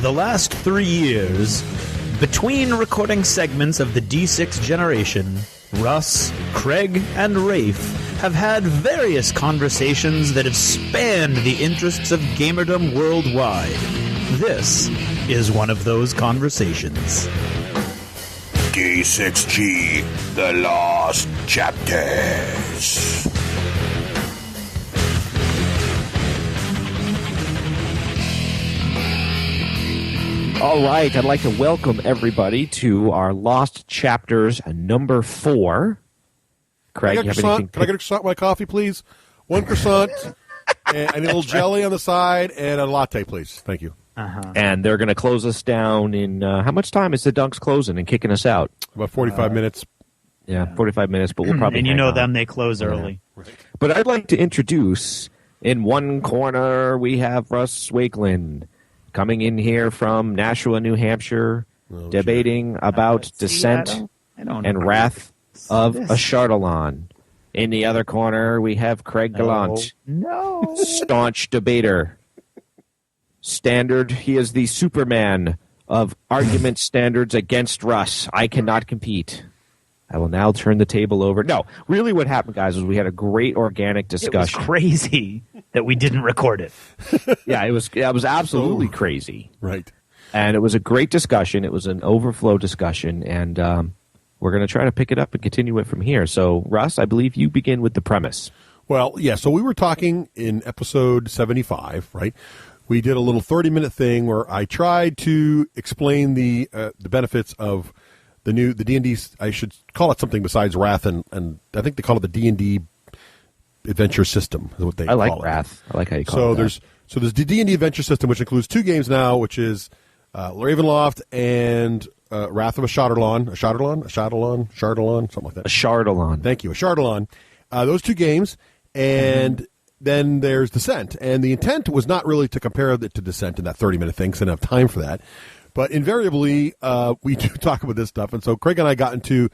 the last 3 years, between recording segments of the D6 generation, Russ, Craig, and Rafe have had various conversations that have spanned the interests of gamerdom worldwide. This is one of those conversations. D6G, The Lost Chapters. All right, I'd like to welcome everybody to our Lost Chapters number 4. Craig, Can I get a croissant with my coffee, please? One croissant, and a little jelly on the side, and a latte, please. Thank you. And they're going to close us down in, how much time is the Dunks closing and kicking us out? About 45 minutes. Yeah, 45 minutes, but we'll probably And you know hang on. them, they close early. Right. But I'd like to introduce, in one corner, we have Russ Wakeland, coming in here from Nashua, New Hampshire, debating about dissent and wrath of Ashardalon. In the other corner, we have Craig Gallant, staunch debater. Standard, he is the Superman of argument standards against Russ. I cannot compete. I will now turn the table over. No, really what happened, guys, was we had a great organic discussion. It was crazy that we didn't record it. Yeah, it was absolutely crazy. Right. And it was a great discussion. It was an overflow discussion, and we're going to try to pick it up and continue it from here. So, Russ, I believe you begin with the premise. Well, yeah, so we were talking in episode 75, right? We did a little 30-minute thing where I tried to explain the benefits of the D&D. I should call it something besides Wrath, and I think they call it the D&D Adventure System. Is what they I like call it. Wrath. I like how you call it. There's the D&D Adventure System, which includes 2 games now, which is Ravenloft and Wrath of Ashardalon, something like that. Ashardalon. Thank you, Ashardalon. Those 2 games, and then there's Descent. And the intent was not really to compare it to Descent in that 30-minute thing, because I didn't have time for that. But invariably, we do talk about this stuff. And so Craig and I got into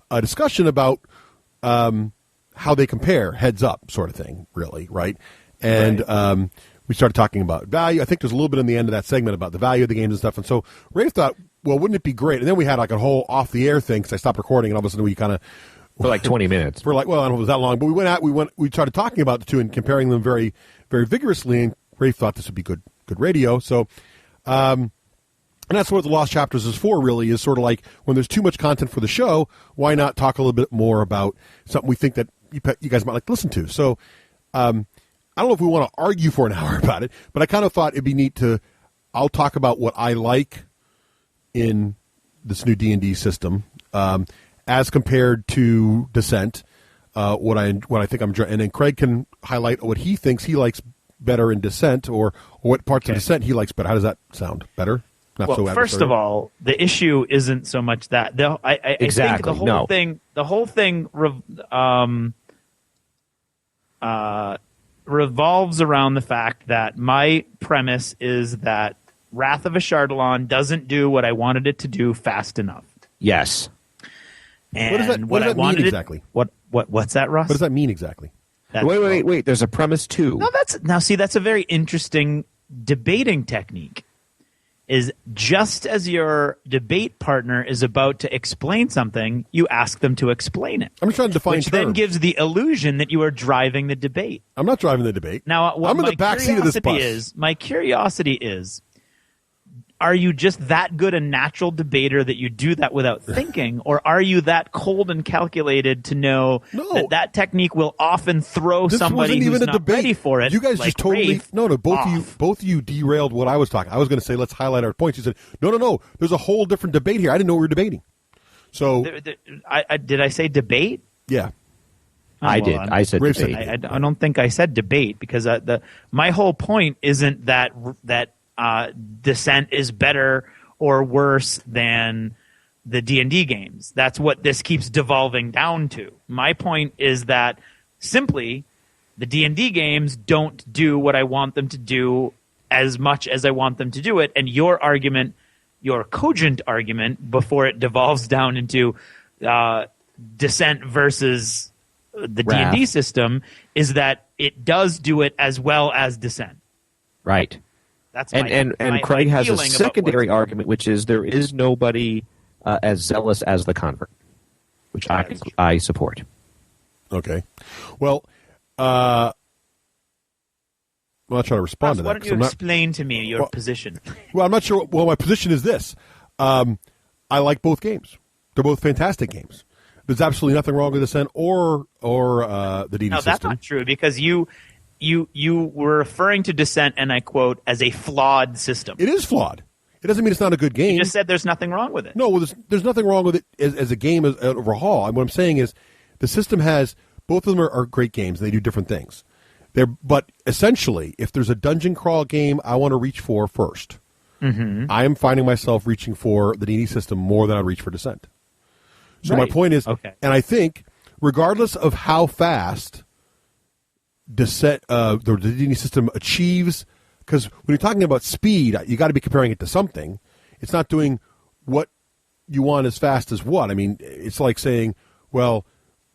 a discussion about how they compare, heads up sort of thing, really, right? And we started talking about value. I think there's a little bit in the end of that segment about the value of the games and stuff. And so Ray thought, well, wouldn't it be great? And then we had like a whole off-the-air thing because I stopped recording, and all of a sudden we kind of... For like 20 minutes. For like, well, I don't know if it was that long, but we started talking about the 2 and comparing them very, very vigorously, and Ray thought this would be good radio. So... and that's what the Lost Chapters is for, really, is sort of like when there's too much content for the show, why not talk a little bit more about something we think that you guys might like to listen to. So I don't know if we want to argue for an hour about it, but I kind of thought it'd be neat I'll talk about what I like in this new D&D system as compared to Descent, what I think I'm enjoying. And then Craig can highlight what he thinks he likes better in Descent or what parts of Descent he likes better. How does that sound? Better? Well, first of all, the issue isn't so much that. I think the whole thing revolves around the fact that my premise is that Wrath of Ashardalon doesn't do what I wanted it to do fast enough. Yes. And what does that mean exactly? What's that, Russ? What does that mean exactly? Wait. There's a premise too. That's a very interesting debating technique. Is just as your debate partner is about to explain something, you ask them to explain it. I'm trying to define which terms. Then gives the illusion that you are driving the debate. I'm not driving the debate. Now, what I'm in the back seat of this bus. My curiosity is, are you just that good a natural debater that you do that without thinking, or are you that cold and calculated to know that technique will often throw somebody who's not ready for it? You guys like just totally Rafe, both of you derailed what I was talking. I was going to say let's highlight our points. You said no. There's a whole different debate here. I didn't know we were debating. So did I say debate? Yeah. I did. I said debate. I don't think I said debate because my whole point isn't that Descent is better or worse than the D&D games. That's what this keeps devolving down to. My point is that simply the D&D games don't do what I want them to do as much as I want them to do it, and your cogent argument before it devolves down into Descent versus the D&D system is that it does do it as well as Descent. Right. That's and Craig has a secondary argument, which is there is nobody as zealous as the convert, which I support. Okay. Well, I'm not trying to respond to that. Why don't you explain to me your position? Well, I'm not sure. Well, my position is this. I like both games. They're both fantastic games. There's absolutely nothing wrong with Descent or the D&D system. No, that's not true, because you were referring to Descent, and I quote, as a flawed system. It is flawed. It doesn't mean it's not a good game. You just said there's nothing wrong with it. No, well, there's nothing wrong with it as a game overhaul. And what I'm saying is the system has, both of them are great games. They do different things. But essentially, if there's a dungeon crawl game I want to reach for first, I am finding myself reaching for the D&D system more than I reach for Descent. So my point is, and I think, regardless of how fast the D&D system achieves, because when you're talking about speed, you got to be comparing it to something. It's not doing what you want as fast as what. I mean, it's like saying, well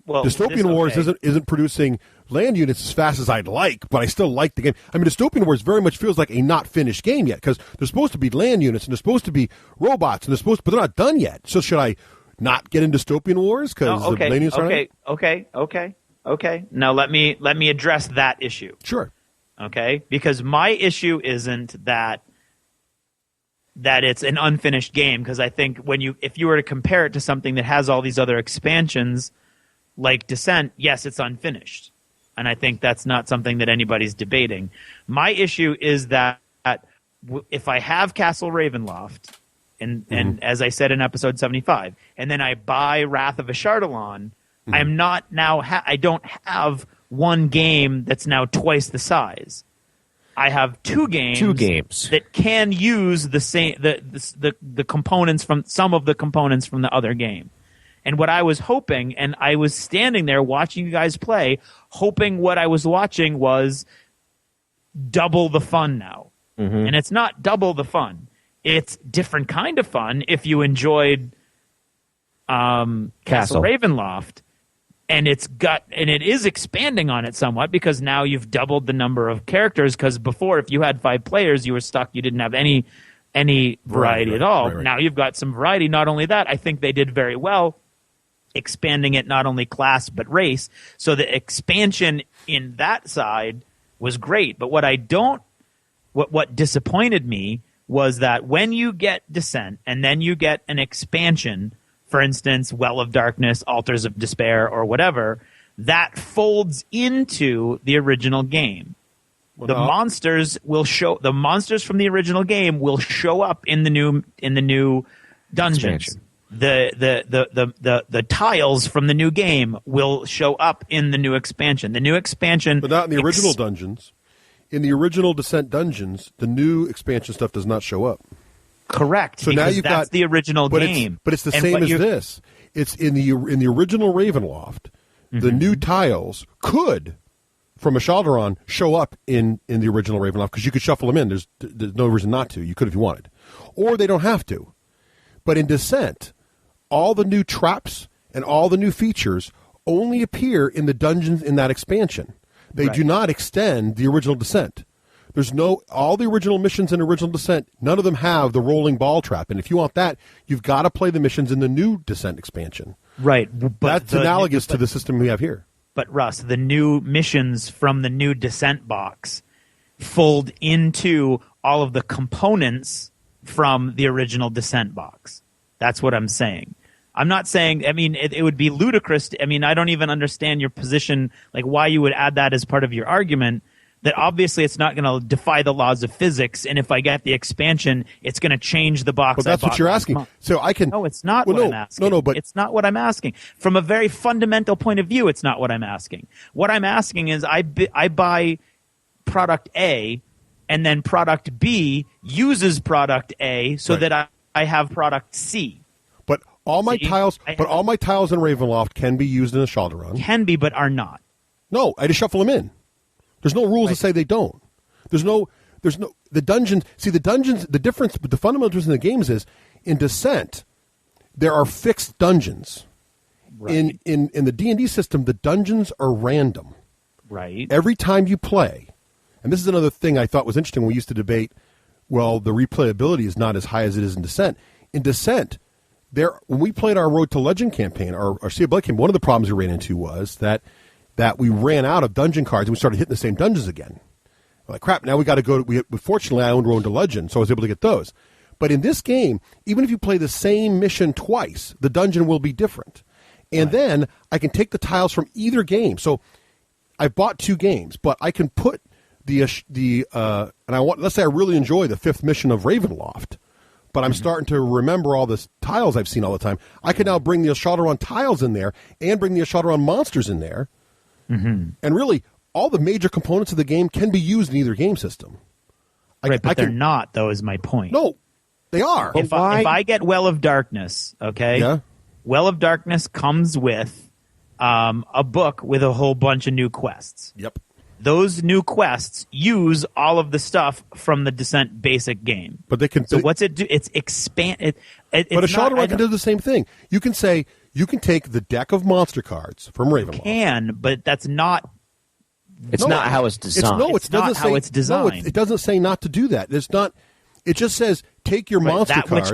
Dystopian Wars isn't producing land units as fast as I'd like, but I still like the game. I mean, Dystopian Wars very much feels like a not finished game yet, because there's supposed to be land units and there's supposed to be robots and but they're not done yet. So should I not get in Dystopian Wars because the land units aren't? Okay. Now let me address that issue. Sure. Okay, because my issue isn't that it's an unfinished game, because I think if you were to compare it to something that has all these other expansions like Descent, yes, it's unfinished. And I think that's not something that anybody's debating. My issue is that if I have Castle Ravenloft, and as I said in episode 75, and then I buy Wrath of Ashardalon, I'm not now. I don't have one game that's now twice the size. I have two games that can use the same the components from some of the components from the other game. And what I was hoping, and I was standing there watching you guys play, hoping what I was watching was double the fun now. And it's not double the fun. It's different kind of fun if you enjoyed Castle Ravenloft. And it is expanding on it somewhat, because now you've doubled the number of characters, because before, if you had 5 players, you were stuck. You didn't have any variety at all. Right. Now you've got some variety. Not only that, I think they did very well expanding it not only class but race. So the expansion in that side was great. But what disappointed me was that when you get Descent and then you get an expansion, for instance, Well of Darkness, Altars of Despair, or whatever, that folds into the original game. The monsters from the original game will show up in the new dungeons. Expansion. The tiles from the new game will show up in the new expansion. The new expansion, but not in the original dungeons. In the original Descent dungeons, the new expansion stuff does not show up. Correct. So now you've got the original game, but it's the same as this. It's in the original Ravenloft. The new tiles could, from Ashardalon, show up in the original Ravenloft, because you could shuffle them in. There's no reason not to. You could if you wanted, or they don't have to. But in Descent, all the new traps and all the new features only appear in the dungeons in that expansion. They do not extend the original Descent. There's all the original missions in original Descent, none of them have the rolling ball trap. And if you want that, you've got to play the missions in the new Descent expansion. Right. But that's analogous to the system we have here. But Russ, the new missions from the new Descent box fold into all of the components from the original Descent box. That's what I'm saying. I'm not saying, I mean, it would be ludicrous. I mean, I don't even understand your position, like why you would add that as part of your argument, that obviously it's not going to defy the laws of physics, and if I get the expansion, it's going to change the box. But that's what you're asking. So I can. No, it's not what I'm asking. No, but it's not what I'm asking. From a very fundamental point of view, it's not what I'm asking. What I'm asking is I buy product A, and then product B uses product A so that I have product C. But all my tiles in Ravenloft can be used in Ashardalon. Can be, but are not. No, I just shuffle them in. There's no rules that say they don't. The dungeons, the difference, but the fundamental difference in the games is, in Descent, there are fixed dungeons. Right. In the D&D system, the dungeons are random. Right. Every time you play, and this is another thing I thought was interesting when we used to debate well, the replayability is not as high as it is in Descent. In Descent, when we played our Road to Legend campaign, our Sea of Blood campaign, one of the problems we ran into was that we ran out of dungeon cards and we started hitting the same dungeons again. We're like, crap, now we got to go fortunately, I owned Road to Legend, so I was able to get those. But in this game, even if you play the same mission twice, the dungeon will be different. And then I can take the tiles from either game. So I bought 2 games, but I can put let's say I really enjoy the 5th mission of Ravenloft, but I'm starting to remember all the tiles I've seen all the time. I can now bring the Ashardalon tiles in there and bring the Ashardalon monsters in there. Mm-hmm. And really, all the major components of the game can be used in either game system. They're not, though, is my point. No, they are. If I get Well of Darkness, okay? Yeah. Well of Darkness comes with a book with a whole bunch of new quests. Yep. Those new quests use all of the stuff from the Descent basic game. But they can. So what's it do? It's expand. But Ashardalon can do the same thing. You can take the deck of monster cards from Ravenloft. But that's not. It's not how it's designed. It's not how it's designed. No, it doesn't say not to do that. It's not. It just says take your monster cards.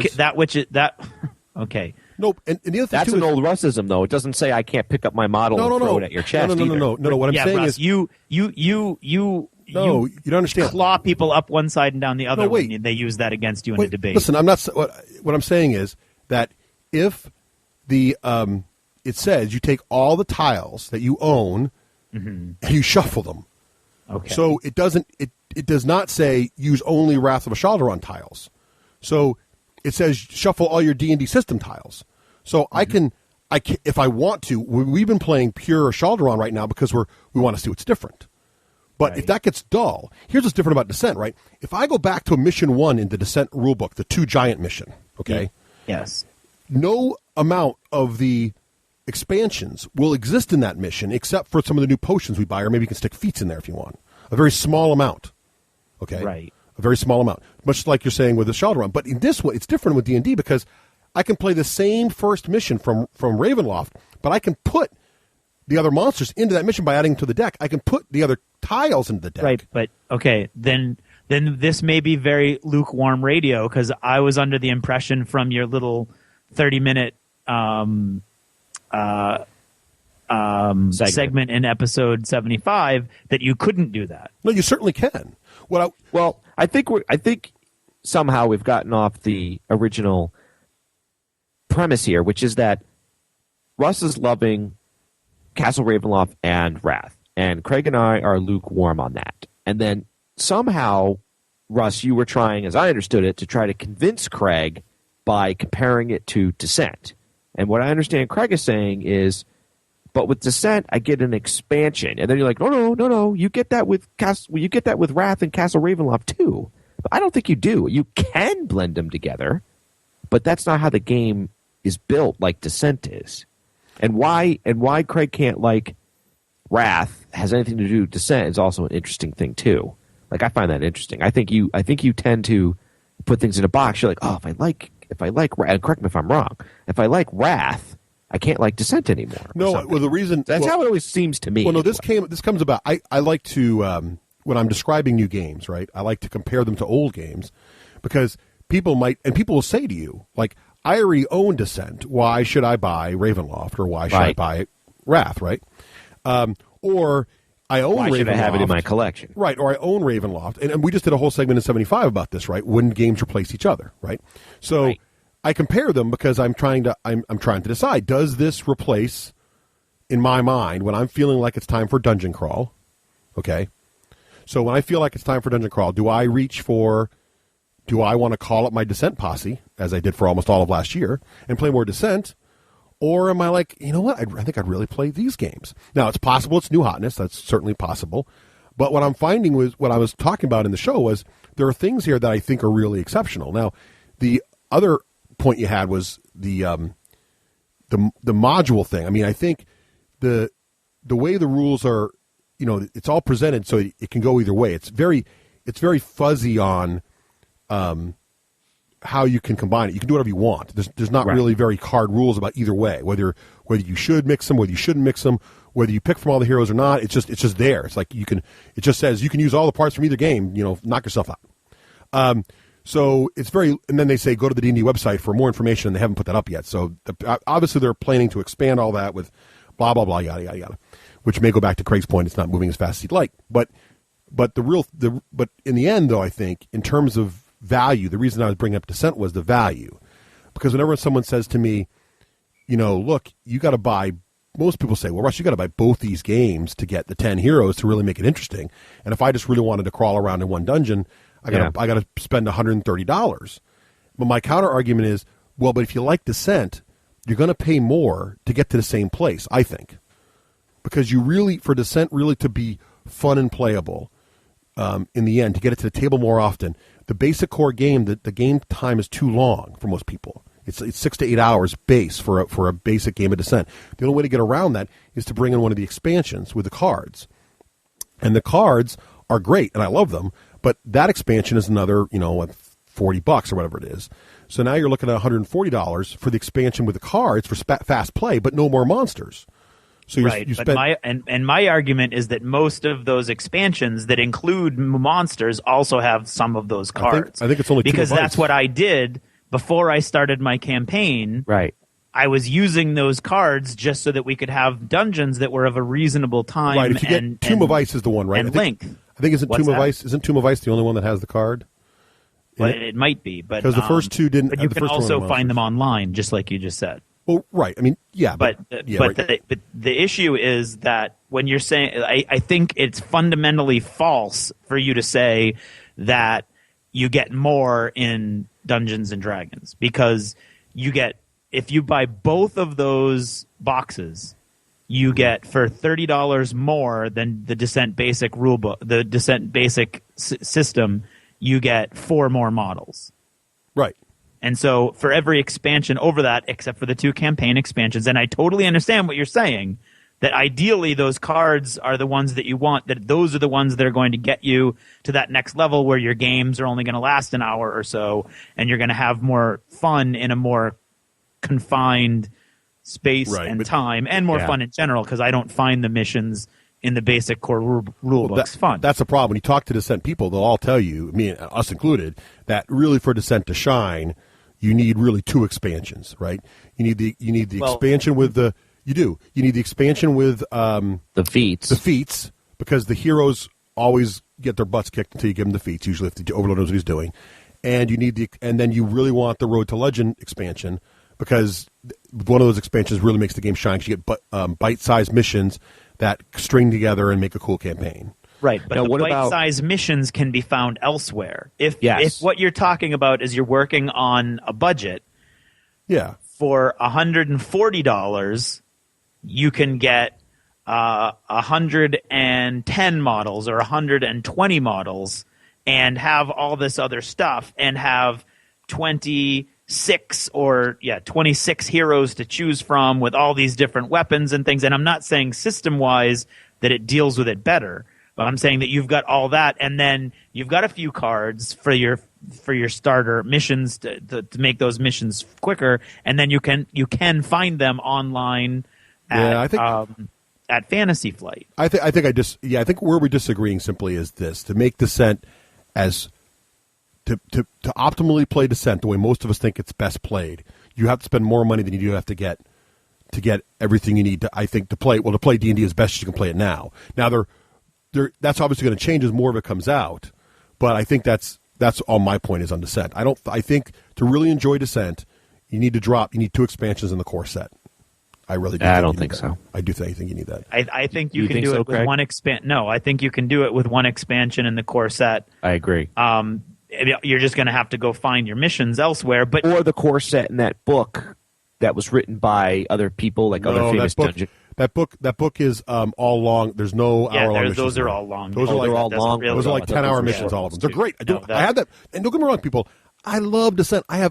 Okay. No, and the other thing that's too an old Russism, though. It doesn't say I can't pick up my model and throw it at your chest. No. What I'm saying Russ, is you don't understand. Claw people up one side and down the other. No, wait. When they use that against you in a debate. Listen, I'm not. What I'm saying is that if the it says you take all the tiles that you own and you shuffle them. Okay. So it doesn't. It does not say use only Wrath of Ashardalon tiles. So it says shuffle all your D&D system tiles. So I can if I want to. We've been playing pure Ashardalon right now because we want to see what's different. But if that gets dull, here's what's different about Descent, right? If I go back to mission 1 in the Descent rulebook, the 2 giant mission, okay? Yes. No amount of the expansions will exist in that mission except for some of the new potions we buy, or maybe you can stick feats in there if you want. A very small amount, okay? Right. A very small amount, much like you're saying with the Ashardalon. But in this one, it's different with D&D because I can play the same first mission from Ravenloft, but I can put the other monsters into that mission by adding to the deck. I can put the other tiles into the deck. Right, but okay, then this may be very lukewarm radio because I was under the impression from your little 30-minute segment in episode 75 that you couldn't do that. No, you certainly can. Well, I think somehow we've gotten off the original premise here, which is that Russ is loving Castle Ravenloft and Wrath, and Craig and I are lukewarm on that. And then somehow, Russ, you were trying, as I understood it, to try to convince Craig by comparing it to Descent. And what I understand Craig is saying is, but with Descent, I get an expansion. And then you're like, no, you get that with Wrath and Castle Ravenloft too. But I don't think you do. You can blend them together, but that's not how the game is built like Descent is. And why Craig can't like Wrath has anything to do with Descent is also an interesting thing too. Like I find that interesting. I think you tend to put things in a box. You're like, oh, if I like Wrath, correct me if I'm wrong. If I like Wrath, I can't like Descent anymore. No, well the reason that's how it always seems to me. Well, no, this comes about. I like to when I'm describing new games, right? I like to compare them to old games because people will say to you like, I already own Descent. Why should I buy Ravenloft or why should I buy Wrath, right? Or I own Ravenloft. Why should I have it in my collection? Right, or I own Ravenloft. And we just did a whole segment in 75 about this, right? When games replace each other, right? So right. I compare them because I'm trying to decide, does this replace, in my mind, when I'm feeling like it's time for Dungeon Crawl, okay? So when I feel like it's time for Dungeon Crawl, do I want to call up my Descent posse, as I did for almost all of last year, and play more Descent? Or am I like, you know what, I think I'd really play these games. Now, it's possible it's new hotness. That's certainly possible. But what I'm finding was, what I was talking about in the show was, there are things here that I think are really exceptional. Now, the other point you had was the module thing. I mean, I think the way the rules are, it's all presented so it can go either way. It's very fuzzy on how you can combine it. You can do whatever you want. There's not really very hard rules about either way. Whether you should mix them, whether you shouldn't mix them, whether you pick from all the heroes or not. It's just there. It's like it just says you can use all the parts from either game. Knock yourself out. So it's very, and then they say go to the D&D website for more information, and they haven't put that up yet. So obviously they're planning to expand all that with blah blah blah yada yada yada, which may go back to Craig's point. It's not moving as fast as he'd like, but in the end, though, I think in terms of value, the reason I was bringing up Descent was the value, because whenever someone says to me, look, you got to buy. Most people say, well, Russ, you got to buy both these games to get the 10 heroes to really make it interesting. And if I just really wanted to crawl around in one dungeon, I got to spend $130. But my counter argument is, well, but if you like Descent, you're going to pay more to get to the same place, I think. Because for Descent really to be fun and playable, in the end, to get it to the table more often, the basic core game, the game time is too long for most people. It's 6 to 8 hours base for a basic game of Descent. The only way to get around that is to bring in one of the expansions with the cards. And the cards are great, and I love them, but that expansion is another, $40 or whatever it is. So now you're looking at $140 for the expansion with the cards for fast play, but no more monsters. So my argument is that most of those expansions that include monsters also have some of those cards. I think it's only because that's what I did before I started my campaign. Right. I was using those cards just so that we could have dungeons that were of a reasonable time. Right. If you get Tomb of Ice is the one, right? And length. I think isn't Tomb of Ice the only one that has the card? Well, it might be, but because the first two didn't. But you can also find them online, just like you just said. Well, right. I mean, yeah, but the issue is that when you're saying, I think it's fundamentally false for you to say that you get more in Dungeons and Dragons, because if you buy both of those boxes, you get for $30 more than the Descent Basic rulebook, the Descent Basic system. You get 4 more models. Right. And so for every expansion over that, except for the 2 campaign expansions, and I totally understand what you're saying, that ideally those cards are the ones that you want, that those are the ones that are going to get you to that next level where your games are only going to last an hour or so, and you're going to have more fun in a more confined space and time, and more fun in general, because I don't find the missions in the basic core rule books fun. That's the problem. When you talk to Descent people, they'll all tell you, me and us included, that really for Descent to shine, you need really 2 expansions, right? You need the expansion with the You need the expansion with the feats. The feats, because the heroes always get their butts kicked until you give them the feats. Usually, if the Overlord knows what he's doing, and then you really want the Road to Legend expansion, because one of those expansions really makes the game shine. Because you get bite-sized missions that string together and make a cool campaign. Right, but the bite-sized missions can be found elsewhere. If what you're talking about is you're working on a budget, for $140, you can get 110 models or 120 models and have all this other stuff and have 26 heroes to choose from with all these different weapons and things. And I'm not saying system-wise that it deals with it better, but I'm saying that you've got all that, and then you've got a few cards for your starter missions to make those missions quicker, and then you can find them online at Fantasy Flight. I think where we're disagreeing simply is this: to make Descent as to optimally play Descent the way most of us think it's best played, you have to spend more money than you do have to get everything you need to play. Well, to play D&D as best as you can play it now. Now that's obviously going to change as more of it comes out, but I think that's all my point is on Descent. I think to really enjoy Descent, you need 2 expansions in the core set. I really do. I don't think so. I do think you need that. I think you can do it with one expansion. No, I think you can do it with one expansion in the core set. I agree. You're just going to have to go find your missions elsewhere, or the core set in that book that was written by other people, like other famous dungeon. That book is all long. There's no hour-long missions. Those are all long. Those are all long. Those are like 10-hour missions. All of them. They're great. I have that. And don't get me wrong, people. I love Descent. I'm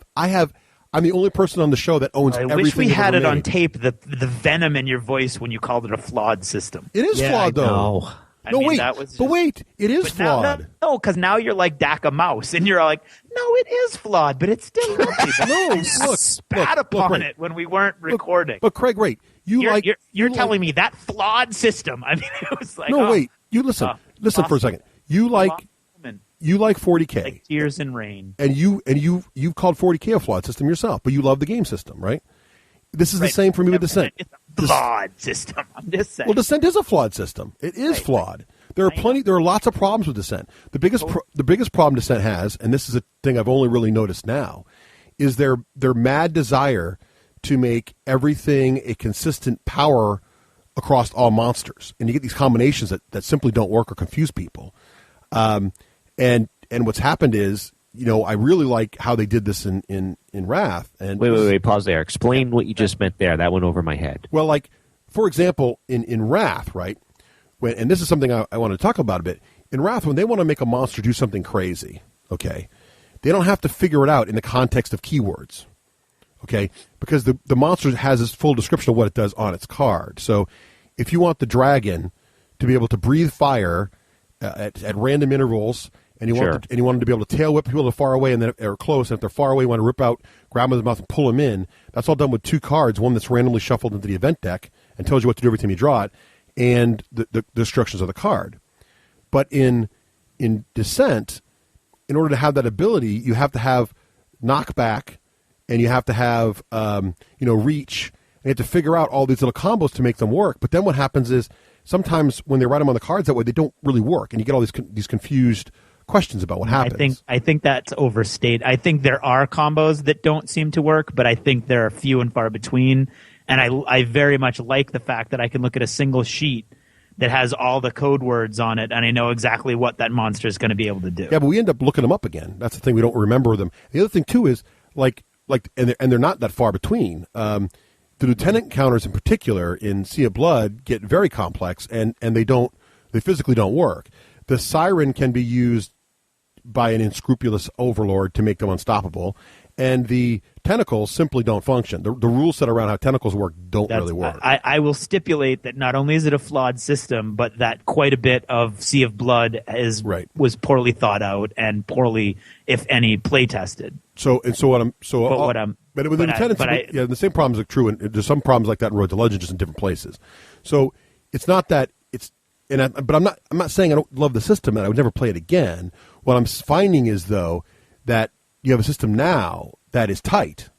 the only person on the show that owns everything. I wish we had it on tape. The venom in your voice when you called it a flawed system. It is flawed, though. Wait, it is flawed. No, because now you're like Dak a Mouse, and you're like, no, it is flawed, but it's still lovely. No, spat upon it when we weren't recording. But Craig, wait, you're telling me that flawed system? I mean, it was like no, wait, you listen for a second. You like you like 40K, like Tears in Rain, and you've called 40K a flawed system yourself, but you love the game system, right? This is the same for me with Descent. It's a flawed system. I'm just saying. Well, Descent is a flawed system. It is flawed. There are lots of problems with Descent. The biggest problem Descent has, and this is a thing I've only really noticed now, is their mad desire to make everything a consistent power across all monsters, and you get these combinations that simply don't work or confuse people. And what's happened is, I really like how they did this in Wrath. And wait, pause there. Explain what you just meant there. That went over my head. Well, like, for example, in Wrath, right? And this is something I want to talk about a bit. In Wrath, when they want to make a monster do something crazy, okay, they don't have to figure it out in the context of keywords, okay? Because the monster has this full description of what it does on its card. So if you want the dragon to be able to breathe fire at random intervals, and you want them to be able to tail whip people that are far away and then are close, and if they're far away, you want to rip out, grab them in the mouth, and pull them in. That's all done with 2 cards, one that's randomly shuffled into the event deck and tells you what to do every time you draw it, and the instructions of the card. But in Descent, in order to have that ability, you have to have knockback, and you have to have reach, and you have to figure out all these little combos to make them work. But then what happens is sometimes when they write them on the cards that way, they don't really work, and you get all these confused questions about what happens. I think that's overstated. I think there are combos that don't seem to work, but I think there are few and far between. And I very much like the fact that I can look at a single sheet that has all the code words on it, and I know exactly what that monster is going to be able to do. Yeah, but we end up looking them up again. That's the thing. We don't remember them. The other thing too is and they're not that far between. The lieutenant counters in particular in Sea of Blood get very complex, and they physically don't work. The siren can be used by an unscrupulous overlord to make them unstoppable, and the tentacles simply don't function. The rules set around how tentacles work don't really work. I will stipulate that not only is it a flawed system, but that quite a bit of Sea of Blood was poorly thought out and poorly, if any, play tested. The same problems are true, and there's some problems like that in Road to Legend, just in different places. So it's not that it's, but I'm not saying I don't love the system and I would never play it again. What I'm finding is though that you have a system now that is tight,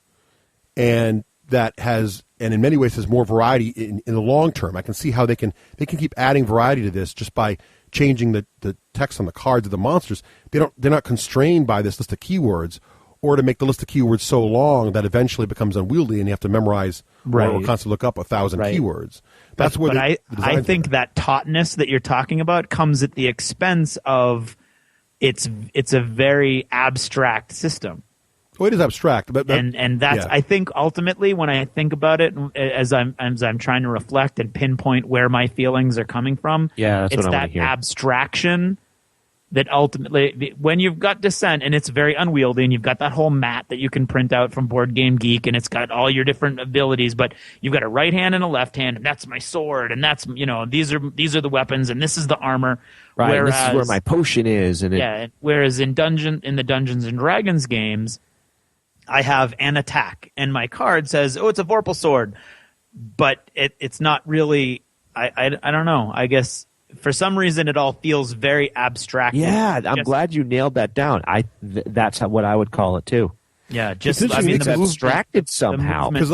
and that has, and in many ways has more variety in the long term. I can see how they can keep adding variety to this just by changing the text on the cards of the monsters. They're not constrained by this list of keywords, or to make the list of keywords so long that eventually it becomes unwieldy and you have to memorize or constantly look up 1,000 keywords. That's I think that tautness that you're talking about comes at the expense of it's a very abstract system. Well, it is abstract, and that's I think ultimately when I think about it, as I'm trying to reflect and pinpoint where my feelings are coming from, that's it's what I want that to hear. Abstraction that ultimately, when you've got Descent and it's very unwieldy, and you've got that whole mat that you can print out from Board Game Geek, and it's got all your different abilities, but you've got a right hand and a left hand, and that's my sword, and that's these are the weapons, and this is the armor. Right, whereas, this is where my potion is, whereas in the Dungeons and Dragons games, I have an attack, and my card says, "Oh, it's a Vorpal sword," but it's not really. I don't know. I guess for some reason it all feels very abstract. Yeah, I'm glad you nailed that down. That's what I would call it too. Yeah, it's abstracted somehow. Because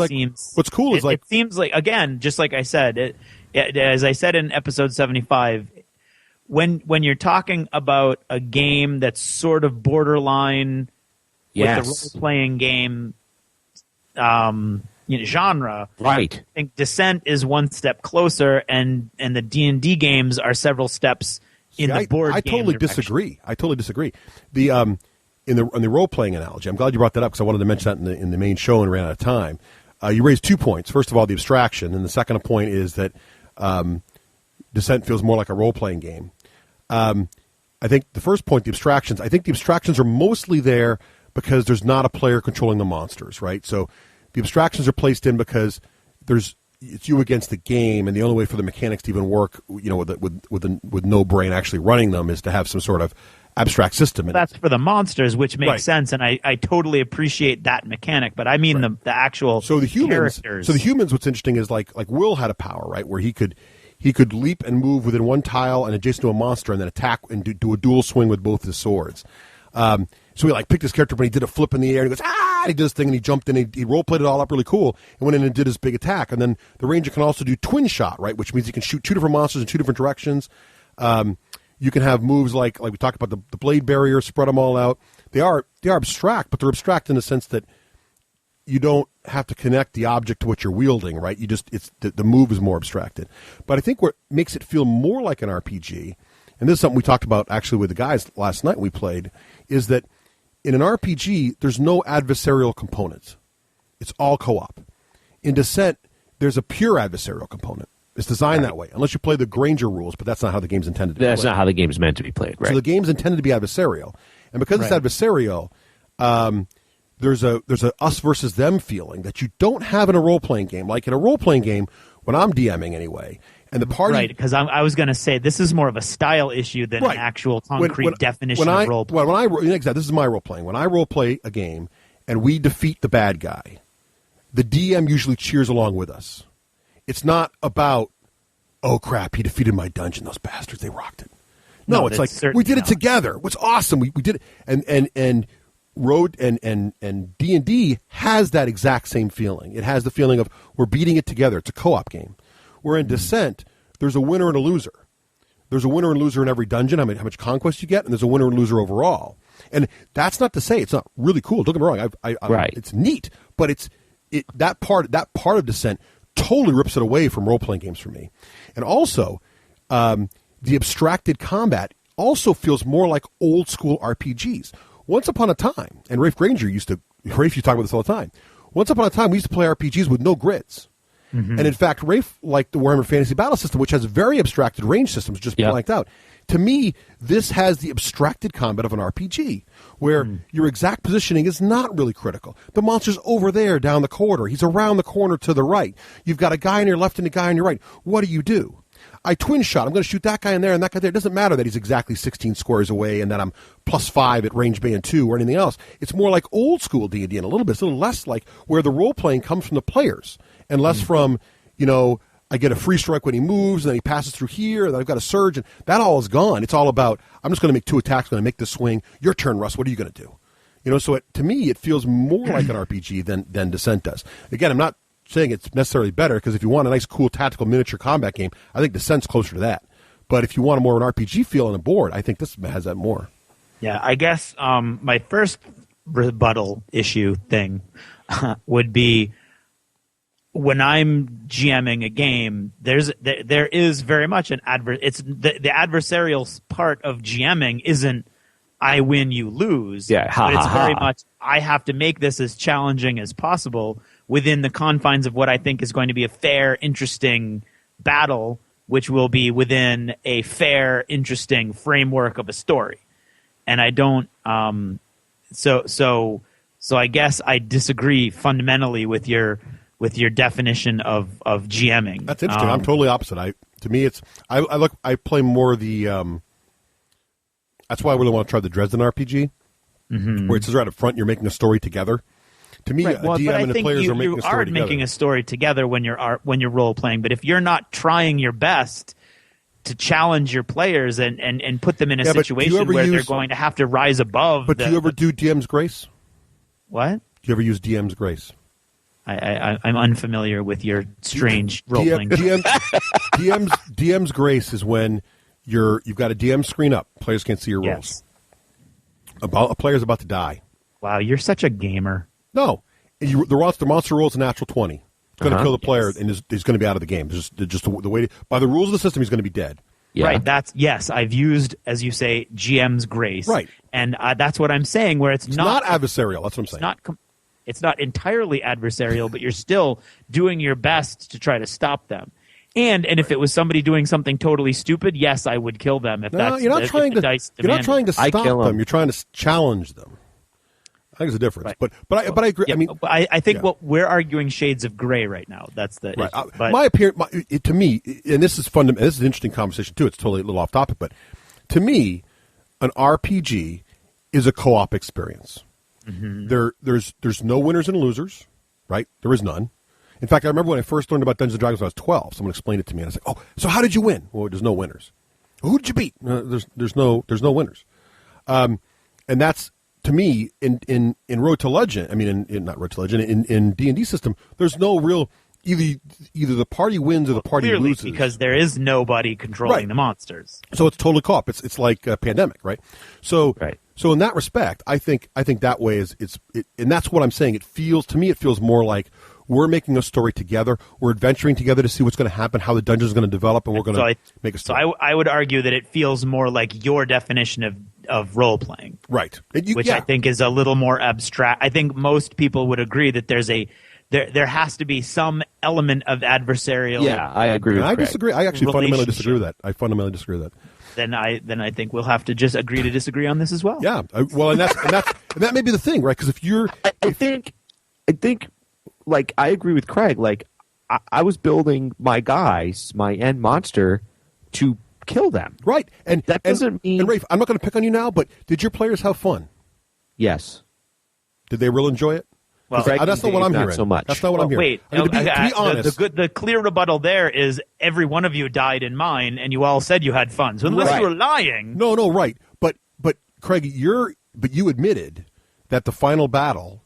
what's cool is it seems like, again, just like I said, as I said in episode 75. When you're talking about a game that's sort of borderline with the role-playing game genre, right? I think Descent is one step closer, and the D&D games are several steps in the board game. I totally disagree. The in the role-playing analogy, I'm glad you brought that up because I wanted to mention that in the main show and ran out of time. You raised 2 points. First of all, the abstraction, and the second point is that Descent feels more like a role-playing game. I think the first point, the abstractions, I think the abstractions are mostly there because there's not a player controlling the monsters, right? So the abstractions are placed in because it's you against the game, and the only way for the mechanics to even work, with no brain actually running them, is to have some sort of abstract system. That's for the monsters, which makes sense, and I totally appreciate that mechanic. But I mean the actual characters. So the humans, what's interesting is like Will had a power, right, where he could he could leap and move within one tile and adjacent to a monster and then attack and do a dual swing with both his swords. So he picked his character, but he did a flip in the air and he goes, and he did his thing and he jumped in, he role-played it all up really cool and went in and did his big attack. And then the ranger can also do twin shot, right, which means he can shoot two different monsters in two different directions. You can have moves like we talked about the blade barrier, spread them all out. They are abstract, but they're abstract in the sense that you don't have to connect the object to what you're wielding, right? You just the move is more abstracted. But I think what makes it feel more like an RPG, and this is something we talked about actually with the guys last night we played, is that in an RPG there's no adversarial component. It's all co-op. In Descent, there's a pure adversarial component. It's designed that way, unless you play the Granger rules, but that's not how the game's intended to be played. That's not how the game's meant to be played, right? So the game's intended to be adversarial. And because it's adversarial, there's a us versus them feeling that you don't have in a role-playing game. Like in a role-playing game, when I'm DMing anyway, and the party... Right, because I was going to say, this is more of a style issue than an actual concrete definition of role-playing. Exactly, this is my role-playing. When I role-play a game and we defeat the bad guy, the DM usually cheers along with us. It's not about, oh, crap, he defeated my dungeon, those bastards, they rocked it. No, it's like, we did it together. What's awesome, we did it. And Road and D&D has that exact same feeling. It has the feeling of we're beating it together. It's a co-op game. Where in Descent, there's a winner and a loser. There's a winner and loser in every dungeon, how much conquest you get, and there's a winner and loser overall. And that's not to say it's not really cool. Don't get me wrong. It's neat, but that part of Descent totally rips it away from role-playing games for me. And also, the abstracted combat also feels more like old-school RPGs. Once upon a time, and Rafe Granger used to talk about this all the time, once upon a time we used to play RPGs with no grids. Mm-hmm. And in fact, Rafe liked the Warhammer Fantasy Battle System, which has very abstracted range systems just blanked out. To me, this has the abstracted combat of an RPG, where your exact positioning is not really critical. The monster's over there down the corridor. He's around the corner to the right. You've got a guy on your left and a guy on your right. What do? I twin shot. I'm going to shoot that guy in there and that guy there. It doesn't matter that he's exactly 16 squares away and that I'm +5 at range band 2 or anything else. It's more like old school D&D and a little less like where the role-playing comes from the players and less from, I get a free strike when he moves, and then he passes through here, and then I've got a surge, and that all is gone. It's all about, I'm just going to make 2 attacks, I'm going to make this swing. Your turn, Russ. What are you going to do? So to me, it feels more like an RPG than Descent does. Again, I'm not saying it's necessarily better, because if you want a nice, cool, tactical miniature combat game, I think Descent's closer to that. But if you want a more of an RPG feel on a board, I think this has that more. Yeah, I guess my first rebuttal issue thing would be, when I'm GMing a game, there is very much an it's the adversarial part of GMing isn't I win, you lose. Yeah, but it's very much I have to make this as challenging as possible within the confines of what I think is going to be a fair, interesting battle, which will be within a fair, interesting framework of a story. And I don't. So I guess I disagree fundamentally with your definition of GMing. That's interesting. I'm totally opposite. To me, it's I play more the. That's why I really want to try the Dresden RPG, where it says right up front you're making a story together. To me, a DM and the players are making a story together. You are making a story together when you're role playing. But if you're not trying your best to challenge your players and put them in a situation where they're going to have to rise above. But do you ever do DM's Grace? What? Do you ever use DM's Grace? I'm unfamiliar with your strange role-playing. DM's Grace is when you've got a DM screen up. Players can't see your rolls. A player's about to die. Wow, you're such a gamer. No. The monster rolls a natural 20. It's going to kill the player, and he's going to be out of the game. Just the way by the rules of the system, he's going to be dead. Yeah. Right. I've used, as you say, GM's Grace. Right. And that's what I'm saying, where it's not adversarial. That's what I'm saying. It's not entirely adversarial, but you're still doing your best to try to stop them. And if it was somebody doing something totally stupid, yes, I would kill them. You're not trying to stop them. You're trying to challenge them. I think there's a difference. Right. But I agree. Yeah, I think we're arguing shades of gray right now. That's the issue. To me, and this is fundamental. This is an interesting conversation too. It's totally a little off topic, but to me, an RPG is a co-op experience. Mm-hmm. There's no winners and losers, right? There is none. In fact, I remember when I first learned about Dungeons & Dragons when I was 12. Someone explained it to me, and I was like, "Oh, so how did you win?" Well, there's no winners. Who did you beat? There's no winners. And that's, to me, in Road to Legend. I mean, not Road to Legend. In D&D system, there's no real either the party wins or the party clearly, loses, because there is nobody controlling the monsters. So it's totally co-op. It's like a Pandemic, right? So Right. So in that respect, I think that way and that's what I'm saying. It feels more like we're making a story together. We're adventuring together to see what's going to happen, how the dungeon is going to develop, and we're going to make a story. So I would argue that it feels more like your definition of role playing, right? Which I think is a little more abstract. I think most people would agree that there has to be some element of adversarial. Yeah, I agree. I disagree. I actually fundamentally disagree with that. Then I think we'll have to just agree to disagree on this as well. Yeah. Well, and that may be the thing, right? Because I think, like, I agree with Craig. Like, I was building my guys, my end monster, to kill them. Right. And that doesn't mean. And Rafe, I'm not going to pick on you now, but did your players have fun? Yes. Did they really enjoy it? Well, that's not what I'm hearing. So much. That's not what I'm hearing. Wait, to be honest, the clear rebuttal there is every one of you died in mine, and you all said you had fun. So unless you were lying, no, right. But Craig, you admitted that the final battle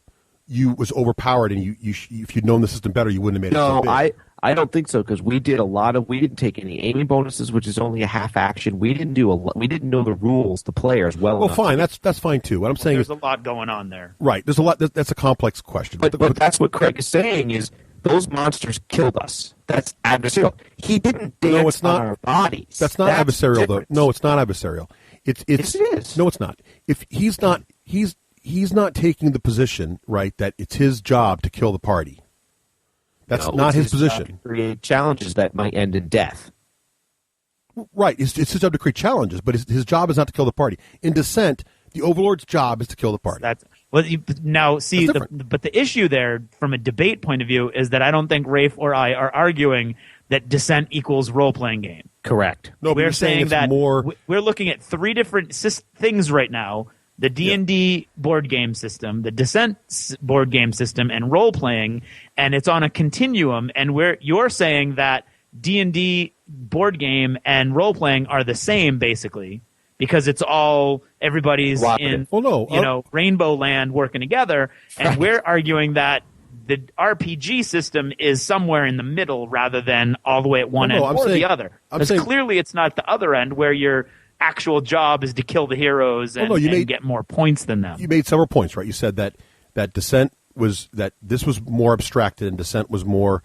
was overpowered, and you if you'd known the system better, you wouldn't have made it. So big. I don't think so, because we didn't take any aiming bonuses, which is only a half action. We didn't know the rules, the players well enough. Well, fine, that's fine too. What I'm saying there's a lot going on there. Right, there's a lot. That's a complex question. But that's what Craig is saying is those monsters killed us. That's adversarial. He didn't dance on our bodies. That's not adversarial, though. No, it's not adversarial. Yes, it is. No, it's not. If he's not taking the position, right, that it's his job to kill the party. That's not his position. Create challenges that might end in death. Right. It's his job to create challenges, but his job is not to kill the party. In Descent, the Overlord's job is to kill the party. But the issue there, from a debate point of view, is that I don't think Rafe or I are arguing that Descent equals role-playing game. Correct. No, but we're saying that more. We're looking at three different things right now: the D&D board game system, the Descent board game system, and role-playing, and it's on a continuum. And you're saying that D&D board game and role-playing are the same, basically, because it's all everybody's in Rainbow Land working together, and we're arguing that the RPG system is somewhere in the middle rather than all the way at one end or the other. Because clearly it's not the other end where your actual job is to kill the heroes and get more points than them. You made several points, right? You said that Descent that this was more abstracted and Descent was more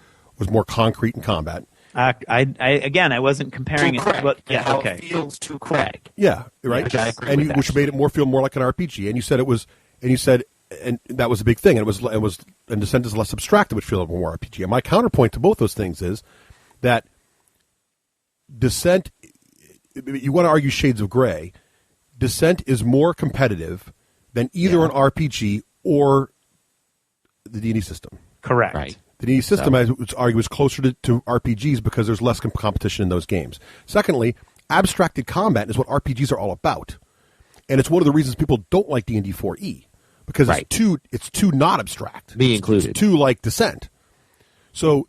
concrete in combat. I wasn't comparing it, but how it feels to Craig. Yeah, right. Which made it feel more like an RPG. And you said and that was a big thing. And and Descent is less abstracted, which feels more RPG. And my counterpoint to both those things is that Descent. You want to argue shades of gray. Descent is more competitive than either an RPG or the D&D system. Correct. Right. The D&D system, I would argue, is closer to RPGs because there's less competition in those games. Secondly, abstracted combat is what RPGs are all about, and it's one of the reasons people don't like D&D 4E because it's too not abstract. Me included. It's too like Descent. So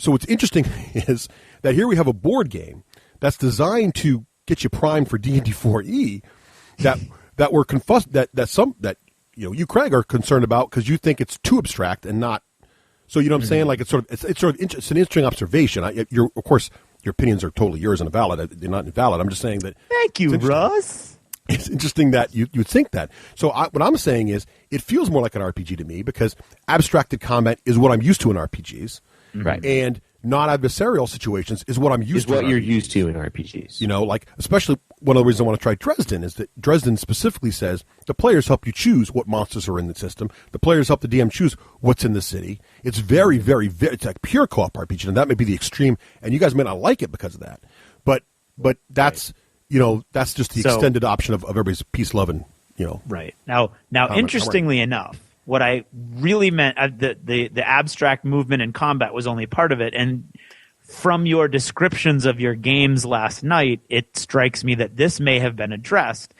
what's interesting is that here we have a board game that's designed to get you primed for D&D 4E that we're that you Craig are concerned about because you think it's too abstract and not. So you know what I'm saying? Like it's an interesting observation. Of course, your opinions are totally yours and invalid. They're not invalid. I'm just saying that. Thank you, Russ. It's interesting that you would think that. So what I'm saying is, it feels more like an RPG to me because abstracted combat is what I'm used to in RPGs, right? And not adversarial situations is what I'm used to. Is what you're used to in RPGs. You know, like especially one of the reasons I want to try Dresden is that Dresden specifically says the players help you choose what monsters are in the system. The players help the DM choose what's in the city. It's very, very, very. It's like pure co-op RPG, and that may be the extreme. And you guys may not like it because of that, but that's that's just the extended option of everybody's peace, love, and Right now, interestingly enough. What I really meant, the abstract movement and combat was only part of it. And from your descriptions of your games last night, it strikes me that this may have been addressed.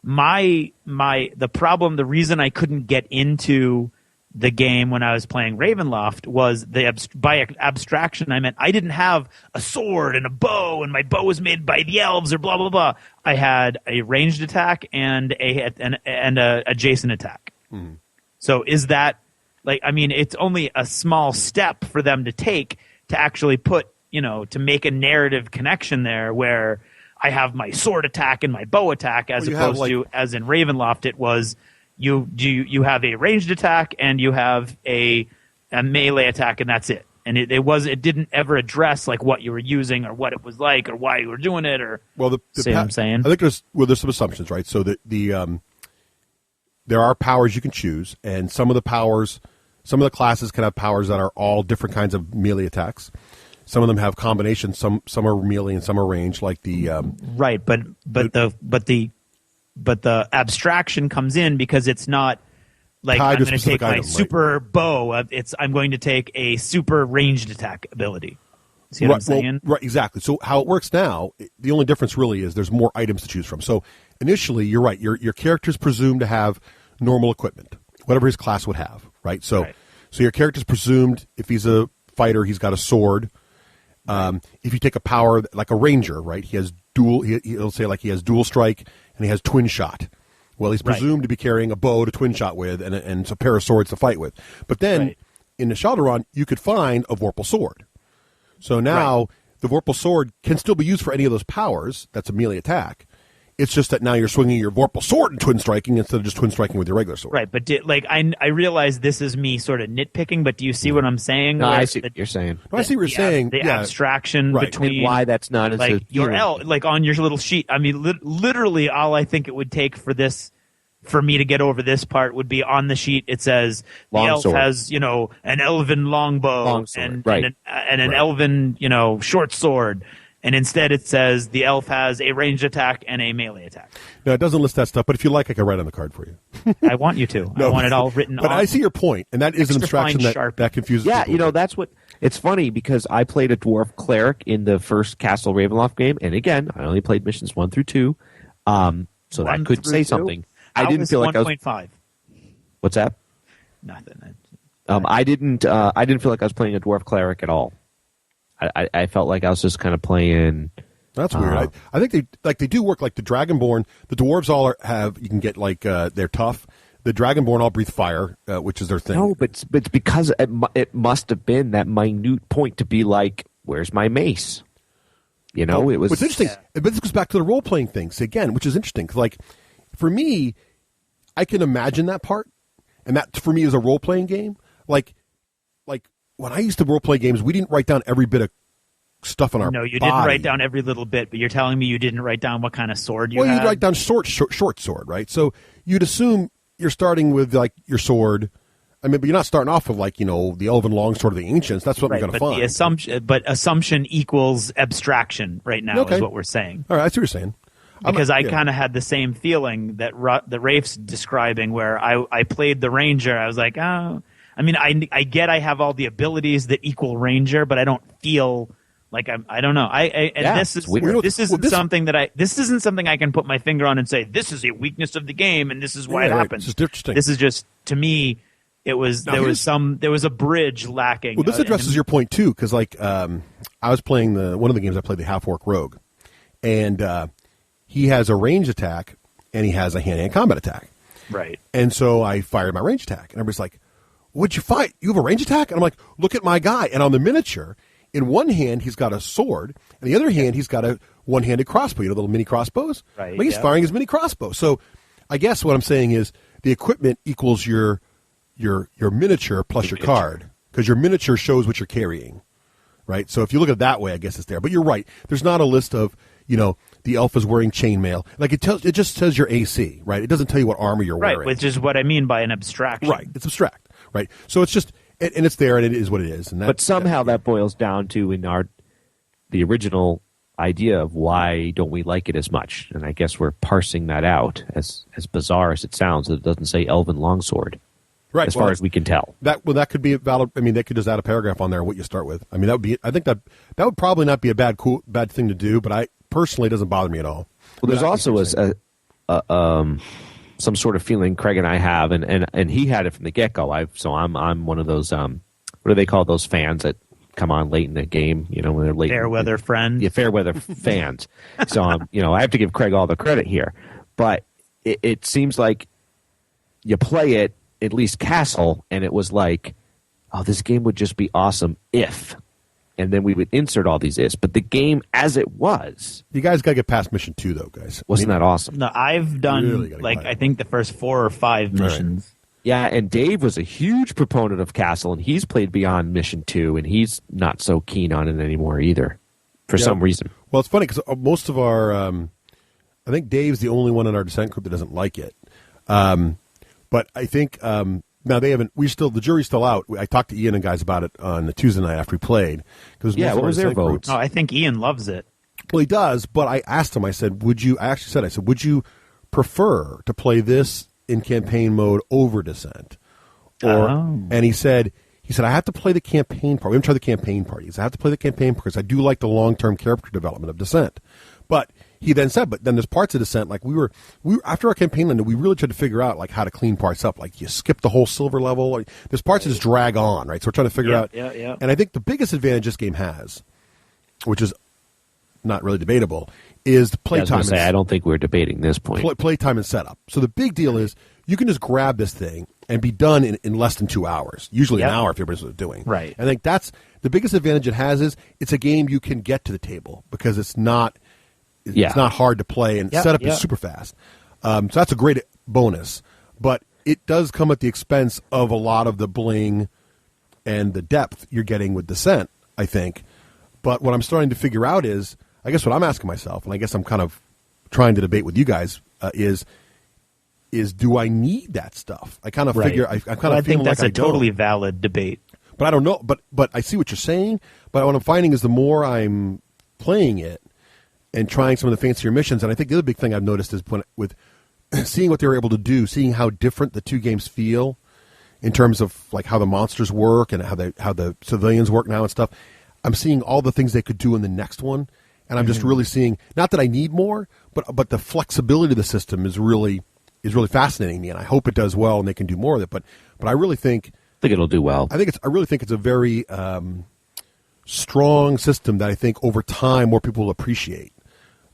The problem, the reason I couldn't get into the game when I was playing Ravenloft was by abstraction, I meant I didn't have a sword and a bow, and my bow was made by the elves or blah blah blah. I had a ranged attack and a adjacent attack. Mm-hmm. So is that it's only a small step for them to take to actually put to make a narrative connection there where I have my sword attack and my bow attack as opposed to as in Ravenloft it was. You have a ranged attack and you have a melee attack, and that's it. And it didn't ever address like what you were using or what it was like or why you were doing it or see what I'm saying? I think there's some assumptions, right? So there are powers you can choose, and some of the classes can have powers that are all different kinds of melee attacks. Some of them have combinations. Some are melee and some are ranged, like the right. But the abstraction comes in because it's not like I'm going to take my super bow. I'm going to take a super ranged attack ability. See what I'm saying? Right, exactly. So how it works now, the only difference really is there's more items to choose from. So initially, you're right. Your character's presumed to have normal equipment, whatever his class would have, right? So your character's presumed, if he's a fighter, he's got a sword. If you take a power like a ranger, right? He has he'll say like he has dual strike and he has twin shot. Well, he's presumed to be carrying a bow to twin shot with and a pair of swords to fight with. But then in the Ashardalon, you could find a Vorpal sword. So now the Vorpal sword can still be used for any of those powers. That's a melee attack. It's just that now you're swinging your Vorpal sword and twin striking instead of just twin striking with your regular sword. Right, but I realize this is me sort of nitpicking, but do you see what I'm saying? No, I see what you're saying. I see what you're saying. The abstraction between and why that's not as like your like on your little sheet. I mean, literally, all I think it would take for me to get over this part would be on the sheet. It says the elf has an elven longbow and an elven short sword. And instead it says the elf has a ranged attack and a melee attack. No, it doesn't list that stuff, but if you like, I can write on the card for you. I want you to. I want it all written But I see your point, and that is an abstraction that confuses people. Yeah, that's what... It's funny, because I played a dwarf cleric in the first Castle Ravenloft game, and again, I only played missions 1 through 2, so that could say something. I didn't feel like I was... 1.5. What's that? Nothing. I didn't feel like I was playing a dwarf cleric at all. I felt like I was just kind of playing. That's weird. I think they do work like the Dragonborn. The dwarves all have you can get like they're tough. The Dragonborn all breathe fire, which is their thing. No, but it's because it must have been that minute point to be like, where's my mace? It was. What's interesting, but this goes back to the role playing things again, which is interesting. Like for me, I can imagine that part, and that for me is a role playing game. Like. When I used to role play games, we didn't write down every bit of stuff on our No, you body. didn't write down every little bit, but you're telling me you didn't write down what kind of sword you had? Well, you'd write down short sword, right? So you'd assume you're starting with like your sword. I mean, but you're not starting off with like, the elven longsword of the ancients. That's what we're going to find. But assumption equals abstraction right now is what we're saying. All right, that's what you're saying. Because I kind of had the same feeling that Rafe's describing where I played the ranger. I was like, oh... I mean, I get I have all the abilities that equal ranger, but I don't feel like I don't know. This isn't something I can put my finger on and say this is a weakness of the game and this is why it happens. It's interesting. This is just to me. There was a bridge lacking. Well, this addresses your point too, because like I was playing one of the games I played, the Half Orc Rogue, and he has a range attack and he has a hand-to-hand combat attack. Right. And so I fired my range attack, and everybody's like, "What'd you fight? You have a range attack?" And I'm like, "Look at my guy." And on the miniature, in one hand he's got a sword, and the other hand he's got a one-handed crossbow. The little mini crossbows. Right. Like he's firing his mini crossbow. So, I guess what I'm saying is the equipment equals your miniature plus your card, because your miniature shows what you're carrying, right? So if you look at it that way, I guess it's there. But you're right. There's not a list of the elf is wearing chainmail. Like it just says your AC, right? It doesn't tell you what armor you're wearing. Right, which is what I mean by an abstraction. Right, it's abstract. Right, so it's just, and it's there, and it is what it is. And but somehow that boils down to the original idea of why don't we like it as much, and I guess we're parsing that out. As bizarre as it sounds, it doesn't say elven longsword, right? As far as we can tell. That could be a valid. I mean, they could just add a paragraph on there what you start with. I mean, that would be. I think that would probably not be a bad thing to do, but personally, it doesn't bother me at all. Well, there's also some sort of feeling Craig and I have, and he had it from the get go. So I'm one of those what do they call those fans that come on late in the game? When they're late. Fair weather friend. Yeah, fair weather fans. So I have to give Craig all the credit here, but it seems like you play it, at least Castle, and it was like, oh, this game would just be awesome if. And then we would insert all these ifs. But the game as it was. You guys got to get past mission 2, though, guys. Wasn't that awesome? No, I've done, I think the first 4 or 5 missions. Right. Yeah, and Dave was a huge proponent of Castle, and he's played beyond mission 2, and he's not so keen on it anymore either, for some reason. Well, it's funny, because most of our, I think Dave's the only one in our Descent group that doesn't like it. But I think, now they haven't, the jury's still out. I talked to Ian and guys about it on the Tuesday night after we played. Yeah, what was their vote? Oh, I think Ian loves it. Well, he does, but I asked him, I said, would you prefer to play this in campaign mode over Descent? And he said, I have to play the campaign part. We haven't tried the campaign part. He said, I have to play the campaign part because I do like the long-term character development of Descent. But he then said, but then there's parts of Descent, like we were after our campaign ended, we really tried to figure out like how to clean parts up. Like you skip the whole silver level. Like, there's parts that just drag on, right? So we're trying to figure out. Yeah. And I think the biggest advantage this game has, which is not really debatable, is the playtime. I don't think we're debating this point. Playtime and setup. So the big deal is you can just grab this thing and be done in less than 2 hours. Usually an hour if everybody's what they're doing. Right. And I think that's the biggest advantage it has is it's a game you can get to the table because it's not. It's not hard to play, and setup is super fast. So that's a great bonus. But it does come at the expense of a lot of the bling and the depth you're getting with Descent, I think. But what I'm starting to figure out is, I guess what I'm asking myself, and I guess I'm kind of trying to debate with you guys, is do I need that stuff? I kind of figure, I think that's a totally valid debate. But I don't know. But I see what you're saying. But what I'm finding is the more I'm playing it, and trying some of the fancier missions. And I think the other big thing I've noticed is with seeing what they were able to do, seeing how different the two games feel in terms of like how the monsters work and how the civilians work now and stuff. I'm seeing all the things they could do in the next one, and I'm just really seeing, not that I need more, but the flexibility of the system is really fascinating me, and I hope it does well and they can do more of it. But I really think it'll do well. I really think it's a very strong system that I think over time more people will appreciate.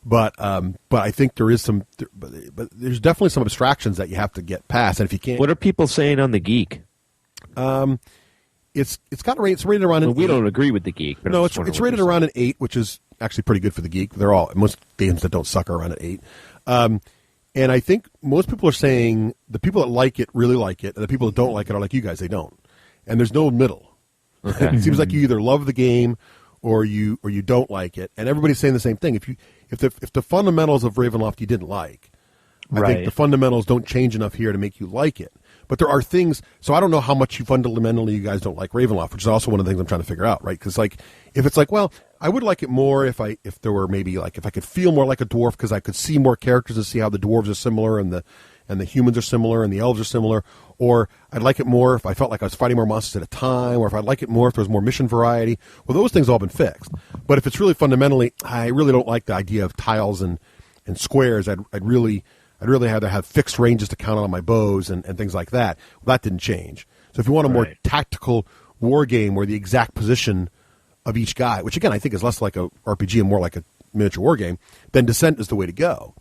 But I think there is but there's definitely some abstractions that you have to get past, and if you can't, what are people saying on the Geek? It's rated around an 8. We don't agree with the Geek. But no, it's rated around an 8, which is actually pretty good for the Geek. Most games that don't suck are around an 8. And I think most people are saying the people that like it really like it, and the people that don't like it are like you guys, they don't. And there's no middle. Okay. It seems like you either love the game or you don't like it, and everybody's saying the same thing. If the fundamentals of Ravenloft you didn't like, I think the fundamentals don't change enough here to make you like it. But there are things. So I don't know how much fundamentally you guys don't like Ravenloft, which is also one of the things I'm trying to figure out, right? Because like if it's like, well, I would like it more if there were maybe like if I could feel more like a dwarf because I could see more characters and see how the dwarves are similar and the humans are similar and the elves are similar. Or I'd like it more if I felt like I was fighting more monsters at a time, or if I'd like it more if there was more mission variety. Well, those things have all been fixed. But if it's really fundamentally, I really don't like the idea of tiles and squares. I'd really rather have fixed ranges to count on my bows and things like that. Well, that didn't change. So if you want a more tactical war game where the exact position of each guy, which again I think is less like a RPG and more like a miniature war game, then Descent is the way to go.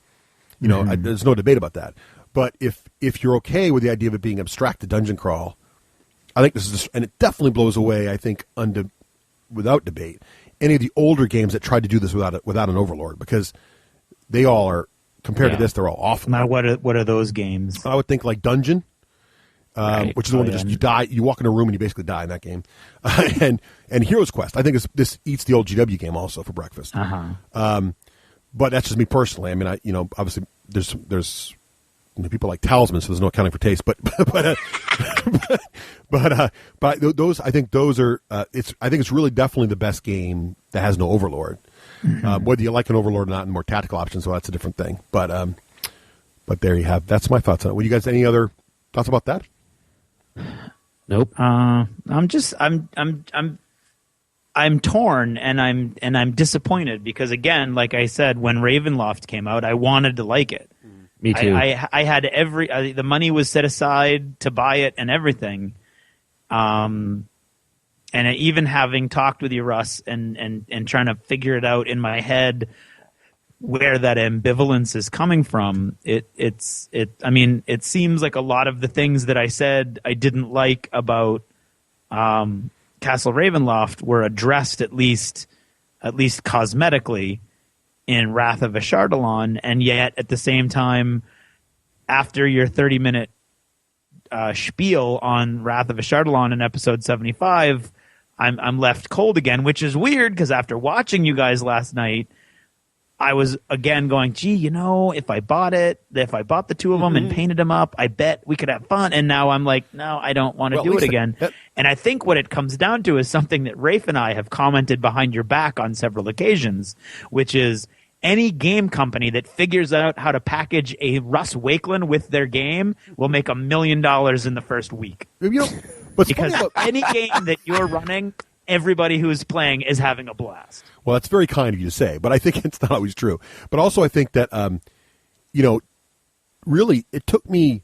There's no debate about that. But if you're okay with the idea of it being abstracted dungeon crawl, I think this is, and it definitely blows away, I think, without debate, any of the older games that tried to do this without an overlord, because they all are, compared to this, they're all awful. Now, what are those games? I would think like Dungeon, which is the one that you die, you walk in a room and you basically die in that game, and Heroes Quest. I think this eats the old GW game also for breakfast. But that's just me personally. I mean, obviously there's people like Talisman, so there's no accounting for taste. But those, I think those are. I think it's really definitely the best game that has no overlord. Whether you like an overlord or not, and more tactical options, so that's a different thing. But there you have. That's my thoughts on it. Would you guys any other thoughts about that? Nope. I'm torn and I'm disappointed because again, like I said, when Ravenloft came out, I wanted to like it. Me too. I had the money was set aside to buy it and everything. And even having talked with you, Russ, and trying to figure it out in my head where that ambivalence is coming from, it seems like a lot of the things that I said I didn't like about Castle Ravenloft were addressed at least cosmetically in Wrath of Ashardalon, and yet at the same time, after your 30-minute spiel on Wrath of Ashardalon in episode 75, I'm left cold again, which is weird because after watching you guys last night, I was again going, gee, if I bought the two of them and painted them up, I bet we could have fun. And now I'm like, no, I don't want to do it again. And I think what it comes down to is something that Rafe and I have commented behind your back on several occasions, which is any game company that figures out how to package a Russ Wakelin with their game will make $1 million in the first week. Because any game that you're running, everybody who is playing is having a blast. Well, that's very kind of you to say, but I think it's not always true. But also I think that, really it took me,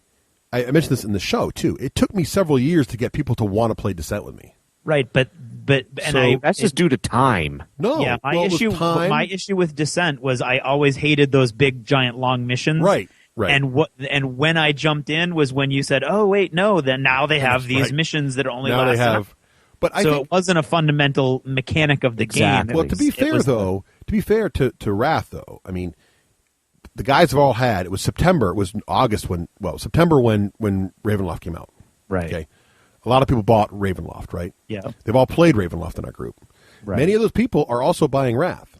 I mentioned this in the show too, it took me several years to get people to want to play Descent with me. Right, but that's just due to time. No, yeah, my issue with Descent was I always hated those big, giant, long missions. Right. And when I jumped in was when you said, "Oh, wait, no." Then now they have these missions that are only now last. They have, but I think it wasn't a fundamental mechanic of the game. Well, to be fair to Wrath though, I mean, the guys have all had. It was September. It was August September when Ravenloft came out. Right. Okay. A lot of people bought Ravenloft, right? Yeah. They've all played Ravenloft in our group. Right. Many of those people are also buying Wrath.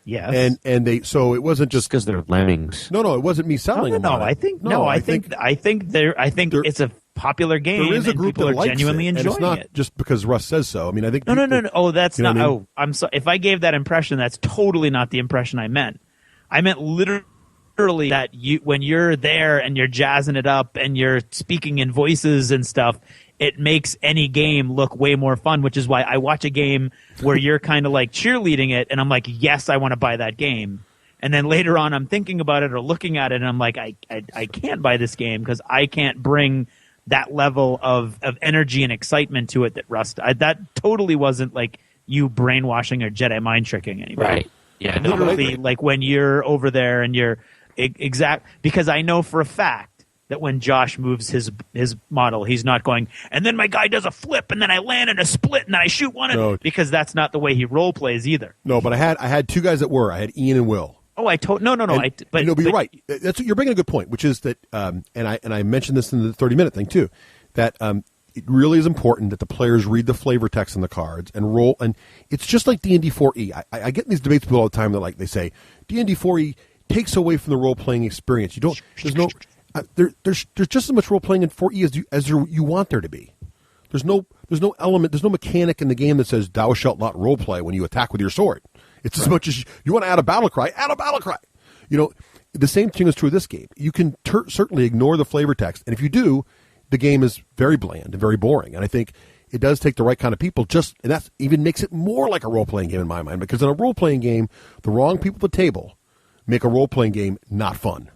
Yes. So it wasn't just because they're lemmings. No, it wasn't me selling them. I think it's a popular game. There is a group people that likes genuinely it, enjoying and it's not it. just because Russ says so. I mean, I think no. Oh, that's not. I mean? Oh, I'm sorry. If I gave that impression, that's totally not the impression I meant. I meant literally that when you're there and you're jazzing it up and you're speaking in voices and stuff, it makes any game look way more fun, which is why I watch a game where you're kind of like cheerleading it, and I'm like, yes, I want to buy that game. And then later on, I'm thinking about it or looking at it, and I'm like, I can't buy this game because I can't bring that level of energy and excitement to it that Rust. That totally wasn't like you brainwashing or Jedi mind tricking anybody. Right. Yeah. Literally, like when you're over there and you're because I know for a fact that when Josh moves his model, he's not going, and then my guy does a flip, and then I land in a split, and then I shoot one, because that's not the way he role plays either. No, but I had two guys that were. I had Ian and Will. Oh, no. But you're right. You're bringing a good point, which is that, and I mentioned this in the 30-minute thing too, that it really is important that the players read the flavor text in the cards and roll. And it's just like D&D 4E. I get in these debates with people all the time that they say D&D 4E takes away from the role playing experience. You don't. There's no. There's just as much role playing in 4E as you want there to be. There's no element. There's no mechanic in the game that says thou shalt not role play when you attack with your sword. It's as much as you want to add a battle cry. Add a battle cry. The same thing is true of this game. You can certainly ignore the flavor text, and if you do, the game is very bland and very boring. And I think it does take the right kind of people. And that even makes it more like a role playing game in my mind. Because in a role playing game, the wrong people at the table make a role playing game not fun.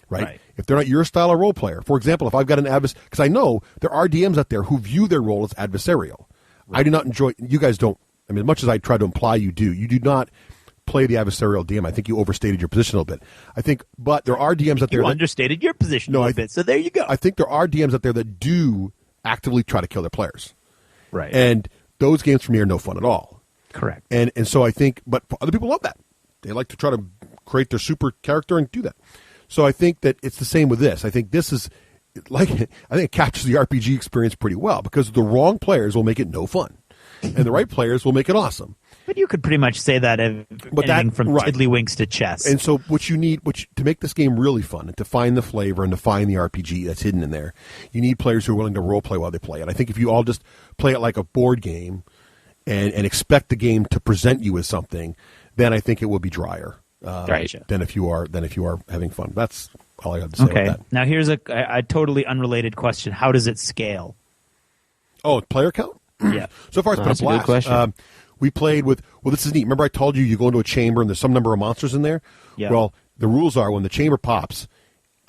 Right? If they're not your style of role player. For example, if I've got an adversary, because I know there are DMs out there who view their role as adversarial. Right. I do not enjoy, you guys don't, I mean, as much as I try to imply you do not play the adversarial DM. I think you overstated your position a little bit. But there are DMs out there that understated your position a little bit, so there you go. I think there are DMs out there that do actively try to kill their players. Right. And those games for me are no fun at all. Correct. And so I think, but other people love that. They like to try to create their super character and do that. So I think that it's the same with this. I think this is I think it captures the RPG experience pretty well because the wrong players will make it no fun, and the right players will make it awesome. But you could pretty much say that anything from Tiddlywinks to chess. And so what you need to make this game really fun and to find the flavor and to find the RPG that's hidden in there, you need players who are willing to role play while they play it. I think if you all just play it like a board game and expect the game to present you as something, then I think it will be drier. Than if you are having fun. That's all I have to say about that. Now here's a totally unrelated question. How does it scale? Oh, player count? Yeah. So far it's been a blast. Good question. We played with, this is neat. Remember I told you go into a chamber and there's some number of monsters in there? Yeah. Well, the rules are when the chamber pops,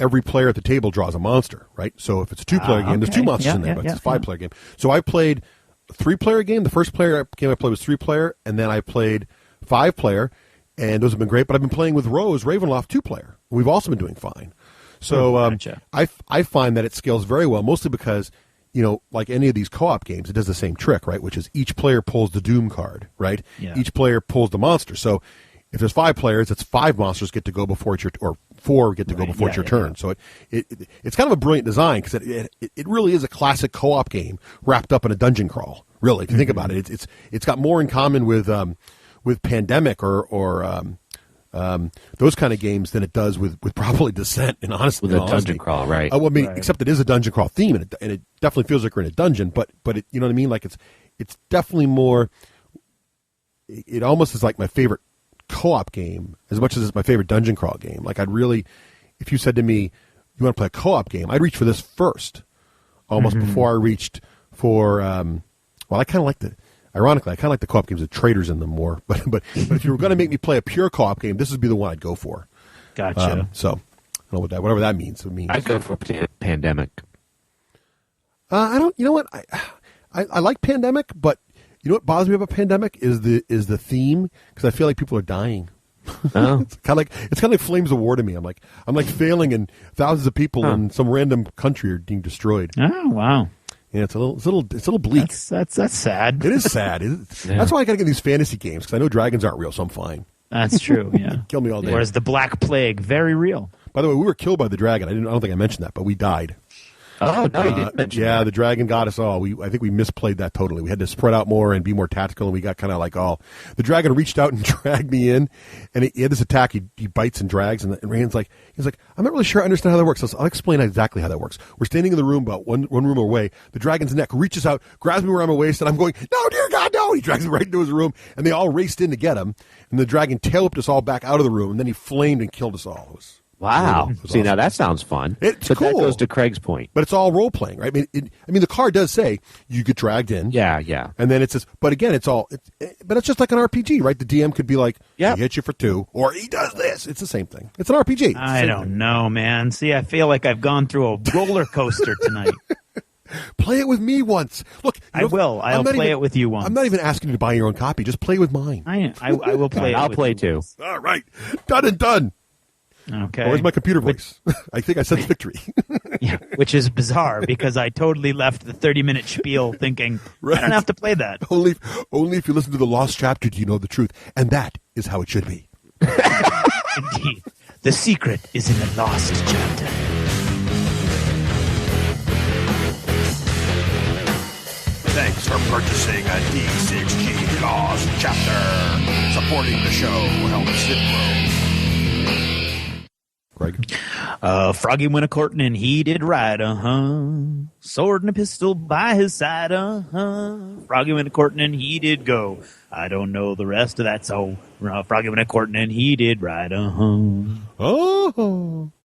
every player at the table draws a monster, right? So if it's a 2-player game, there's 2 monsters in there, but it's a 5-player game. So I played a 3-player game. The first game I played was 3-player, and then I played 5-player, and those have been great. But I've been playing with Rose Ravenloft 2-player. We've also been doing fine. So gotcha. I find that it scales very well, mostly because, like any of these co-op games, it does the same trick, right? Which is each player pulls the Doom card, right? Yeah. Each player pulls the monster. So if there's 5 players, it's 5 monsters get to go before it's or 4 get to go before it's your turn. So it's kind of a brilliant design because it really is a classic co-op game wrapped up in a dungeon crawl. Really, if you think about it, it's got more in common with Pandemic or those kind of games than it does with probably Descent. And honestly, with a dungeon crawl, right? Except it is a dungeon crawl theme, and it definitely feels like we're in a dungeon. But it, you know what I mean? Like it's definitely more. It almost is like my favorite co-op game as much as it's my favorite dungeon crawl game. Like if you said to me, you want to play a co-op game, I'd reach for this first, almost before I reached for. I kind of like ironically, I kind of like the co-op games with traders in them more. But if you were going to make me play a pure co-op game, this would be the one I'd go for. Gotcha. So I don't know whatever that means. I'd go for Pandemic. I don't. You know what? I like Pandemic, but you know what bothers me about Pandemic is the theme, because I feel like people are dying. Oh. It's kind of like Flames of War to me. I'm like failing, and thousands of people in some random country are being destroyed. Oh wow. Yeah, it's a little bleak. That's sad. It is sad. That's why I got to get these fantasy games, because I know dragons aren't real, so I'm fine. That's true. Yeah. Kill me all day. Whereas the Black Plague, very real. By the way, we were killed by the dragon. I don't think I mentioned that, but we died. Oh, no, you didn't mention that. The dragon got us all. I think we misplayed that totally. We had to spread out more and be more tactical, and we got kind of like all. The dragon reached out and dragged me in, and he had this attack. He bites and drags, and Rand's like, he's like, I'm not really sure I understand how that works. So I'll explain exactly how that works. We're standing in the room about one room away. The dragon's neck reaches out, grabs me around my waist, and I'm going, no, dear God, no! He drags me right into his room, and they all raced in to get him, and the dragon tail whipped us all back out of the room, and then he flamed and killed us all. It was wow. It was See, awesome. now that sounds fun. It's but cool. that goes to Craig's point. But it's all role playing, right? I mean, the card does say you get dragged in. Yeah. And then it says, but again, but it's just like an RPG, right? The DM could be like, he hits you for 2, or he does this. It's the same thing. It's an RPG. I don't know, man. See, I feel like I've gone through a roller coaster tonight. Play it with me once. Look, I will. I'll play it with you once. I'm not even asking you to buy your own copy. Just play with mine. I will play it. I'll with play you too. once. All right. Done and done. Okay. Where's my computer voice? I think I sensed victory. Yeah, which is bizarre because I totally left the 30-minute spiel thinking, Right. I don't have to play that. Only if you listen to the lost chapter do you know the truth. And that is how it should be. Indeed. The secret is in the lost chapter. Thanks for purchasing a D6G Lost Chapter. Supporting the show helps it grow. Greg? Froggy went a-courting and he did right, Sword and a pistol by his side, Froggy went a-courting and he did go. I don't know the rest of that, so Froggy went a-courting and he did right, Oh.